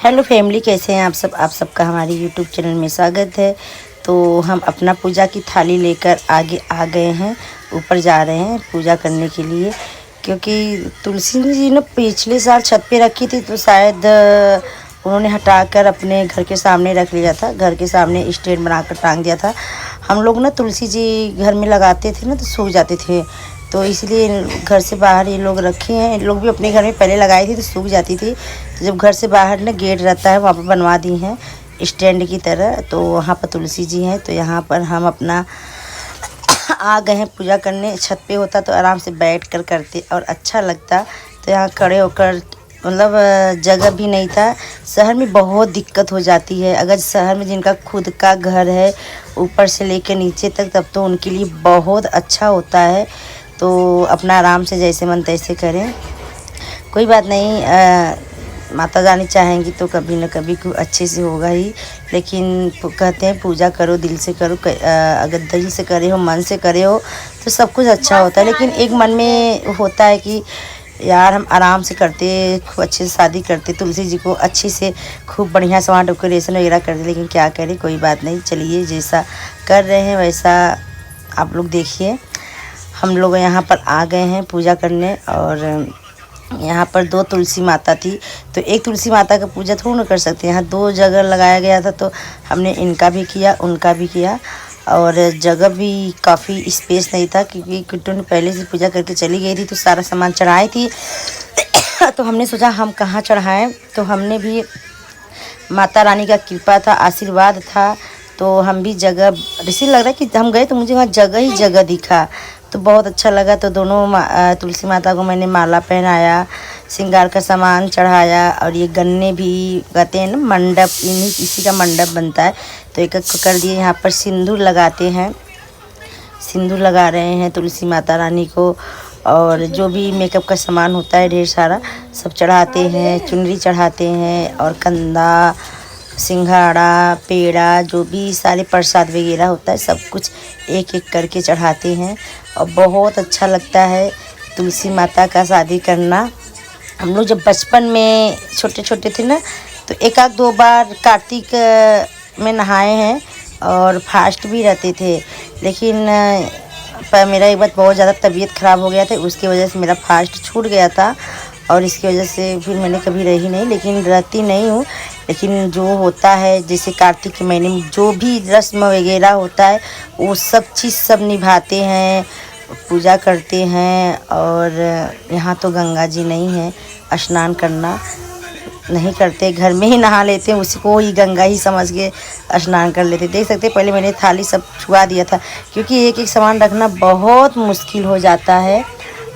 Hello family, कैसे हैं आप सब। आप सबका हमारे यूट्यूब चैनल में स्वागत है। तो हम अपना पूजा की थाली लेकर आगे आ गए हैं, ऊपर जा रहे हैं पूजा करने के लिए। क्योंकि तुलसी जी ने पिछले साल छत पे रखी थी, तो शायद उन्होंने हटाकर अपने घर के सामने रख लिया था। घर के सामने स्टैंड बनाकर टांग दिया था। हम लोग ना तुलसी जी घर में लगाते थे ना, तो सूख जाते थे, तो इसलिए घर से बाहर ये लोग रखे हैं। इन लोग भी अपने घर में पहले लगाई थी तो सूख जाती थी, तो जब घर से बाहर ना गेट रहता है वहाँ पर बनवा दी हैं स्टैंड की तरह। तो वहाँ पर तुलसी जी हैं, तो यहाँ पर हम अपना आ गए हैं पूजा करने। छत पे होता तो आराम से बैठ कर करते और अच्छा लगता, तो यहाँ खड़े होकर मतलब जगह भी नहीं था। शहर में बहुत दिक्कत हो जाती है। अगर शहर में जिनका खुद का घर है ऊपर से लेकर नीचे तक, तब तो उनके लिए बहुत अच्छा होता है। तो अपना आराम से जैसे मन तैसे करें, कोई बात नहीं। माता रानी चाहेंगी तो कभी न कभी अच्छे से होगा ही। लेकिन कहते हैं पूजा करो दिल से करो। अगर दिल से करे हो, मन से करे हो, तो सब कुछ अच्छा होता है। लेकिन एक मन में होता है कि यार हम आराम से करते, खूब अच्छे से शादी करते, तुलसी जी को अच्छे से खूब बढ़िया से वहाँ डेकोरेशन वगैरह करते। लेकिन क्या करें, कोई बात नहीं। चलिए, जैसा कर रहे हैं वैसा आप लोग देखिए। हम लोग यहाँ पर आ गए हैं पूजा करने, और यहाँ पर दो तुलसी माता थी, तो एक तुलसी माता का पूजा थोड़ा ना कर सकते। यहाँ दो जगह लगाया गया था, तो हमने इनका भी किया, उनका भी किया। और जगह भी काफ़ी स्पेस नहीं था, क्योंकि किट्टू ने पहले से पूजा करके चली गई थी, तो सारा सामान चढ़ाई थी। तो हमने सोचा हम कहाँ चढ़ाएं, तो हमने भी माता रानी का कृपा था, आशीर्वाद था, तो हम भी जगह ऐसे लग रहा है कि हम गए तो मुझे वहाँ जगह ही जगह दिखा, तो बहुत अच्छा लगा। तो दोनों तुलसी माता को मैंने माला पहनाया, श्रृंगार का सामान चढ़ाया, और ये गन्ने भी कहते हैं ना मंडप, इसी का मंडप बनता है, तो एक एक कर दिए। यहाँ पर सिंदूर लगाते हैं, सिंदूर लगा रहे हैं तुलसी माता रानी को। और जो भी मेकअप का सामान होता है ढेर सारा सब चढ़ाते हैं, चुनरी चढ़ाते हैं, और कंदा, सिंघाड़ा, पेड़ा, जो भी सारे प्रसाद वगैरह होता है सब कुछ एक एक करके चढ़ाते हैं। और बहुत अच्छा लगता है तुलसी माता का शादी करना। हम लोग जब बचपन में छोटे छोटे थे ना, तो एक आध दो बार कार्तिक में नहाए हैं, और फास्ट भी रहते थे। लेकिन पर मेरा एक बार बहुत ज़्यादा तबीयत ख़राब हो गया था, उसकी वजह से मेरा फास्ट छूट गया था, और इसकी वजह से फिर मैंने कभी रही नहीं। लेकिन रहती नहीं हूँ, लेकिन जो होता है जैसे कार्तिक के महीने में जो भी रस्म वगैरह होता है वो सब चीज़ सब निभाते हैं, पूजा करते हैं। और यहाँ तो गंगा जी नहीं है, स्नान करना नहीं करते, घर में ही नहा लेते हैं, उसी को ही गंगा ही समझ के स्नान कर लेते। देख सकते हैं पहले मैंने थाली सब छुआ दिया था, क्योंकि एक एक सामान रखना बहुत मुश्किल हो जाता है।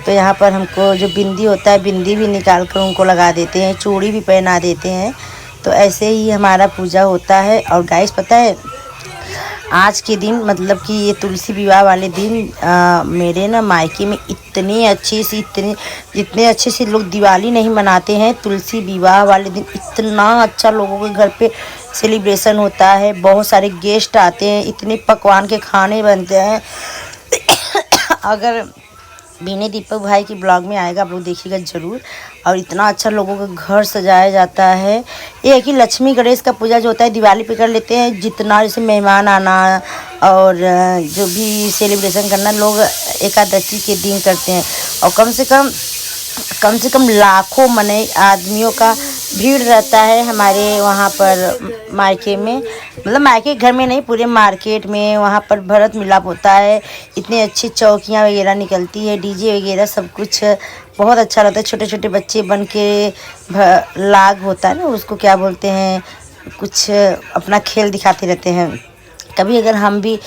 तो यहाँ पर हमको जो बिंदी होता है, बिंदी भी निकाल कर उनको लगा देते हैं, चूड़ी भी पहना देते हैं। तो ऐसे ही हमारा पूजा होता है। और गाइस पता है, आज के दिन मतलब कि ये तुलसी विवाह वाले दिन मेरे ना मायके में जितने अच्छे से लोग दिवाली नहीं मनाते हैं, तुलसी विवाह वाले दिन इतना अच्छा लोगों के घर पे सेलिब्रेशन होता है। बहुत सारे गेस्ट आते हैं, इतने पकवान के खाने बनते हैं। अगर विनय दीपक भाई की ब्लॉग में आएगा, आप लोग देखिएगा ज़रूर। और इतना अच्छा लोगों का घर सजाया जाता है। ये है कि लक्ष्मी गणेश का पूजा जो होता है दिवाली पे कर लेते हैं, जितना जैसे मेहमान आना और जो भी सेलिब्रेशन करना लोग एकादशी के दिन करते हैं। और कम से कम लाखों मने आदमियों का भीड़ रहता है हमारे वहाँ पर मायके में, मतलब मायके घर में नहीं, पूरे मार्केट में वहाँ पर भरत मिलाप होता है। इतनी अच्छी चौकियाँ वगैरह निकलती है, डीजे वगैरह सब कुछ बहुत अच्छा लगता है। छोटे छोटे बच्चे बन के लाग होता है ना, उसको क्या बोलते हैं, कुछ अपना खेल दिखाते रहते हैं। कभी अगर हम भी,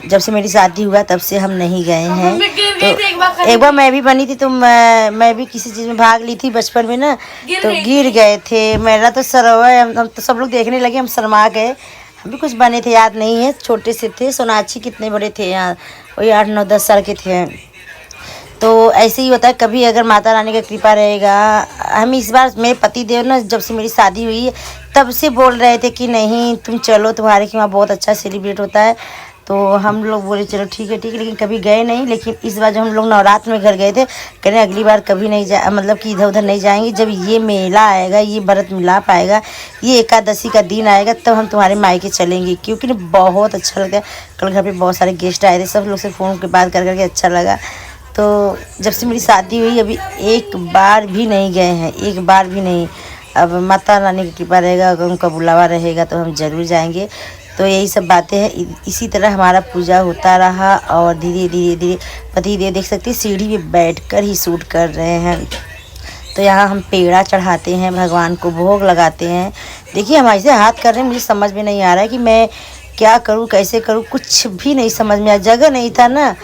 जब से मेरी शादी हुआ तब से हम नहीं गए हैं। तो एक बार मैं भी बनी थी, तो मैं भी किसी चीज़ में भाग ली थी बचपन में ना, तो गिर गए थे। मेरा तो सरवा, हम तो सब लोग देखने लगे, हम शर्मा गए। हम भी कुछ बने थे, याद नहीं है, छोटे से थे। सोनाक्षी कितने बड़े थे यहाँ, वही 8 9 10 साल के थे। तो ऐसे ही होता है, कभी अगर माता रानी का कृपा रहेगा। हम इस बार मेरे पति देव ना, जब से मेरी शादी हुई तब से बोल रहे थे कि नहीं तुम चलो, तुम्हारे के वहाँ बहुत अच्छा सेलिब्रेट होता है। तो हम लोग बोले चलो ठीक है लेकिन कभी गए नहीं। लेकिन इस बार जब हम लोग नवरात्र में घर गए थे, कहने अगली बार कभी नहीं जा, मतलब कि इधर उधर नहीं जाएंगे, जब ये मेला आएगा, ये व्रत मिलाप आएगा, ये एकादशी का दिन आएगा, तब हम तुम्हारे मायके चलेंगे। क्योंकि ना बहुत अच्छा लगा। कल घर पे बहुत सारे गेस्ट आए थे, सब लोग से फ़ोन पे बात कर करके अच्छा लगा। तो जब से मेरी शादी हुई अभी एक बार भी नहीं गए हैं, एक बार भी नहीं। अब माता रानी की कृपा रहेगा, अगर उनका बुलावा रहेगा तो हम ज़रूर जाएंगे। तो यही सब बातें हैं। इसी तरह हमारा पूजा होता रहा और धीरे धीरे धीरे पति देव देख सकते हैं सीढ़ी पे बैठकर ही शूट कर रहे हैं। तो यहाँ हम पेड़ा चढ़ाते हैं, भगवान को भोग लगाते हैं। देखिए हम ऐसे हाथ कर रहे हैं, मुझे समझ में नहीं आ रहा है कि मैं क्या करूँ, कैसे करूँ, कुछ भी नहीं समझ में आया। जगह नहीं था ना,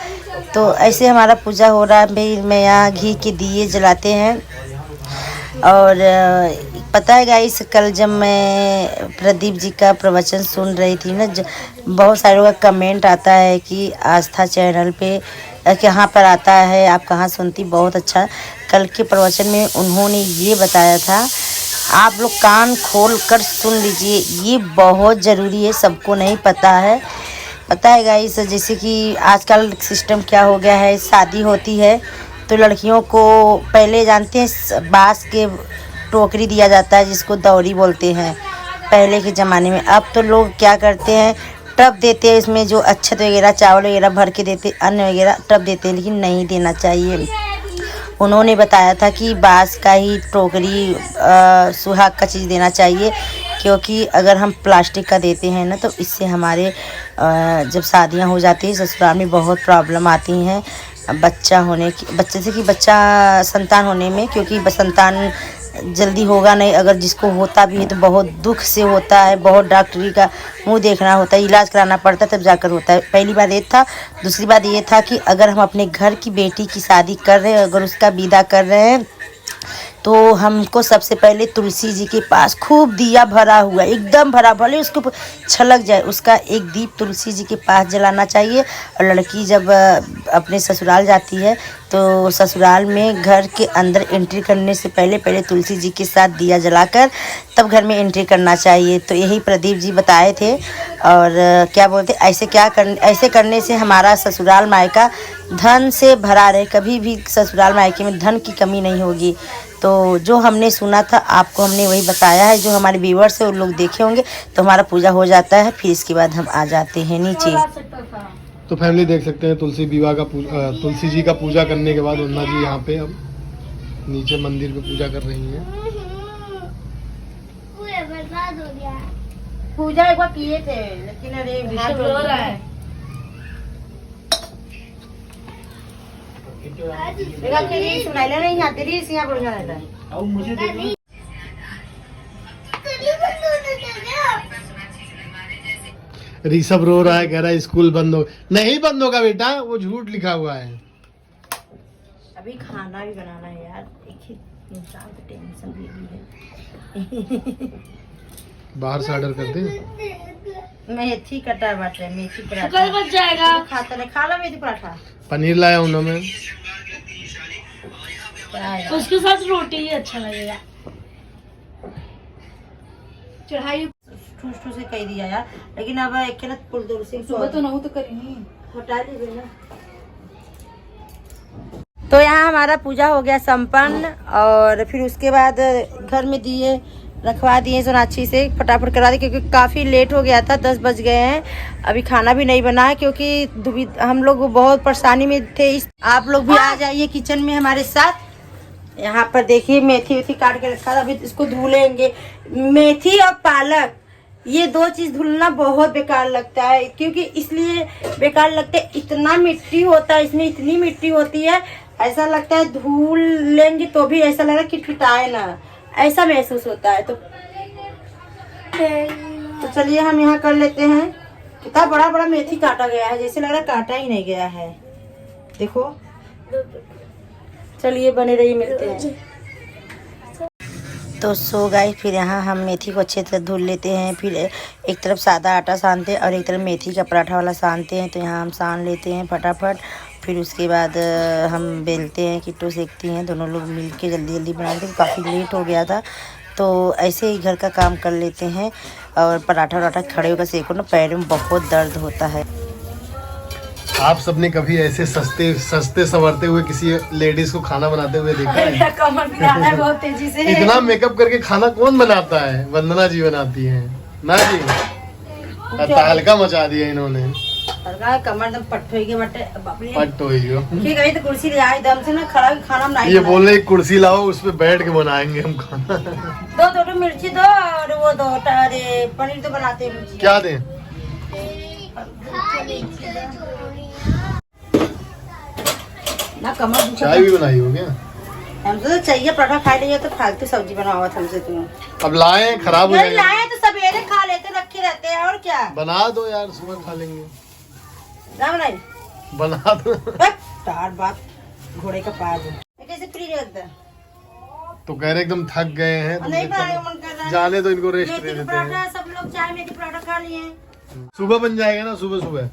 तो ऐसे हमारा पूजा हो रहा है। भाई मैं यहाँ घी के दिए जलाते हैं। और पता है गाइस, कल जब मैं प्रदीप जी का प्रवचन सुन रही थी ना, बहुत सारे लोगों का कमेंट आता है कि आस्था चैनल पे कहाँ पर आता है, आप कहाँ सुनती। बहुत अच्छा, कल के प्रवचन में उन्होंने ये बताया था, आप लोग कान खोल कर सुन लीजिए, ये बहुत ज़रूरी है, सबको नहीं पता है। पता है गाइस, जैसे कि आजकल सिस्टम क्या हो गया है, शादी होती है तो लड़कियों को पहले जानते हैं बांस के टोकरी दिया जाता है, जिसको दौरी बोलते हैं पहले के ज़माने में। अब तो लोग क्या करते हैं, टब देते हैं, इसमें जो अच्छत वगैरह चावल वगैरह भर के देते, अन्न वगैरह टब देते हैं, लेकिन नहीं देना चाहिए। उन्होंने बताया था कि बांस का ही टोकरी सुहाग का चीज़ देना चाहिए, क्योंकि अगर हम प्लास्टिक का देते हैं ना तो इससे हमारे जब शादियां हो जाती हैं ससुराल में बहुत प्रॉब्लम आती हैं बच्चा होने की, बच्चे से कि बच्चा संतान होने में। क्योंकि संतान जल्दी होगा नहीं, अगर जिसको होता भी है तो बहुत दुख से होता है, बहुत डॉक्टरी का मुंह देखना होता है, इलाज कराना पड़ता है, तब जाकर होता है। पहली बात ये था। दूसरी बात ये था कि अगर हम अपने घर की बेटी की शादी कर रहे हैं, अगर उसका विदा कर रहे हैं, तो हमको सबसे पहले तुलसी जी के पास खूब दिया भरा हुआ, एकदम भरा, भले उसको छलक जाए, उसका एक दीप तुलसी जी के पास जलाना चाहिए। और लड़की जब अपने ससुराल जाती है तो ससुराल में घर के अंदर एंट्री करने से पहले पहले तुलसी जी के साथ दिया जलाकर तब घर में एंट्री करना चाहिए। तो यही प्रदीप जी बताए थे। और क्या बोलते, ऐसे करने से हमारा ससुराल मायका धन से भरा रहे, कभी भी ससुराल मायके में धन की कमी नहीं होगी। तो जो हमने सुना था आपको हमने वही बताया है। जो हमारे व्यूवर्स है वो लोग देखे होंगे। तो हमारा पूजा हो जाता है, फिर इसके बाद हम आ जाते हैं नीचे। तो फैमिली देख सकते हैं तुलसी जी का पूजा करने के बाद उन्ना जी यहाँ पे अब नीचे मंदिर पे पूजा कर रही हैं। पूजा एक बार किए थे, लेकिन अरे नहीं आती रही यहाँ पर मुझे ऋषभ रो रहा है, कह रहा है स्कूल बंद हो। नहीं बंद होगा बेटा, वो झूठ लिखा हुआ है। अभी खाना भी बनाना है यार, एक ही इंसान को टेंशन भी है। बाहर से ऑर्डर कर दे। मेथी कटा बाटे, मेथी पराठा बच जाएगा। खाता नहीं, खा लो मेथी पराठा। पनीर लाया हूँ ना मैं, उसके साथ रोटी ही अच्छा लगेगा। चढ़ाई ठूस से कह दिया यार, लेकिन अब एक ना पुलदुल से सुबह तो नहीं तो करेंगे, हटा दीजिए ना। तो यहाँ हमारा पूजा हो गया संपन्न। और फिर उसके बाद घर में दिए रखवा दिए सोनाक्षी से, फटाफट करा दी, क्योंकि काफ़ी लेट हो गया था, 10 बज गए हैं। अभी खाना भी नहीं बना है, क्योंकि हम लोग बहुत परेशानी में थे। आप लोग भी आ जाइए किचन में हमारे साथ। यहाँ पर देखिए मेथी वेथी काट के रखा था, अभी इसको धुलेंगे। मेथी और पालक, ये दो चीज़ धुलना बहुत बेकार लगता है। क्योंकि इसलिए बेकार लगता है, इतना मिट्टी होता है इसमें, इतनी मिट्टी होती है, ऐसा लगता है धुल लेंगे तो भी ऐसा लग रहा है कि टूटाए ना, ऐसा महसूस होता है। तो चलिए हम यहाँ कर लेते हैं। कितना बड़ा बड़ा मेथी काटा गया है, जैसे लग रहा है काटा ही नहीं गया है। देखो, चलिए बने रहिए, मिलते हैं। तो सो गाइस, फिर यहाँ हम मेथी को अच्छे तरह धुल लेते हैं। फिर एक तरफ सादा आटा सानते हैं और एक तरफ मेथी का पराठा वाला सानते हैं। तो यहाँ हम सान लेते हैं फटाफट। फिर उसके बाद हम बेलते हैं, किट्टू सेकती हैं, दोनों लोग मिल के जल्दी जल्दी बनाते हैं। काफ़ी लेट हो गया था, तो ऐसे ही घर का काम कर लेते हैं। और पराठा वराठा खड़े होकर सेको ना, पैर में बहुत दर्द होता है। आप सबने कभी ऐसे सस्ते संवरते हुए किसी लेडीज को खाना बनाते हुए देखा है? कमर भी आ रहा है बहुत तेजी से। इतना मेकअप करके खाना कौन बनाता है? वंदना जी बनाती हैं ना जी। तहलका मचा दिया इन्होंने। कमर दम पट्ट होई के बटे पट्ट होई गयो। ठीक है तो कुर्सी ले आई दम से ना खड़ा खाना बनाई। ये बोल रहे एक कुर्सी लाओ उस पे बैठ के बनाएंगे हम खाना। दो मिर्ची दो और वो दो अरे पनीर तो बनाते हैं मिर्ची। क्या दें? ना कमर दुखा। चाय भी बनाई हो क्या? हमको तो चाहिए पराठा खा लिया तो फालतू सब्जी बनावा हमसे तुम। अब लाए खराब हो नहीं जाएगा। लाए तो सवेरे खा लेते रखे रहते हैं और क्या। बना दो यार सुबह खा लेंगे। ना बनाई बना दो। तार बात घोड़े का पार कैसे फ्री रहता है। तो कह रहे एकदम थक गए हैं तो नहीं बनाने का मन कर रहा है। जाने तो इनको रेस्ट दे मेथी का देते हैं। पराठा सब लोग चाय में पराठा खा लिए हैं। सुबह बन जाएगा ना सुबह सुबह।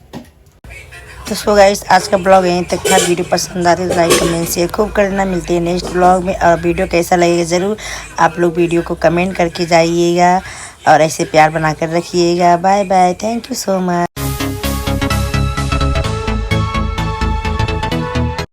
तो सो गाइस आज का ब्लॉग यहीं तक था। वीडियो पसंद आते तो लाइक कमेंट शेयर खूब करना। मिलते हैं नेक्स्ट ब्लॉग में। और वीडियो कैसा लगेगा ज़रूर आप लोग वीडियो को कमेंट करके जाइएगा और ऐसे प्यार बना कर रखिएगा। Bye bye. Thank you so much.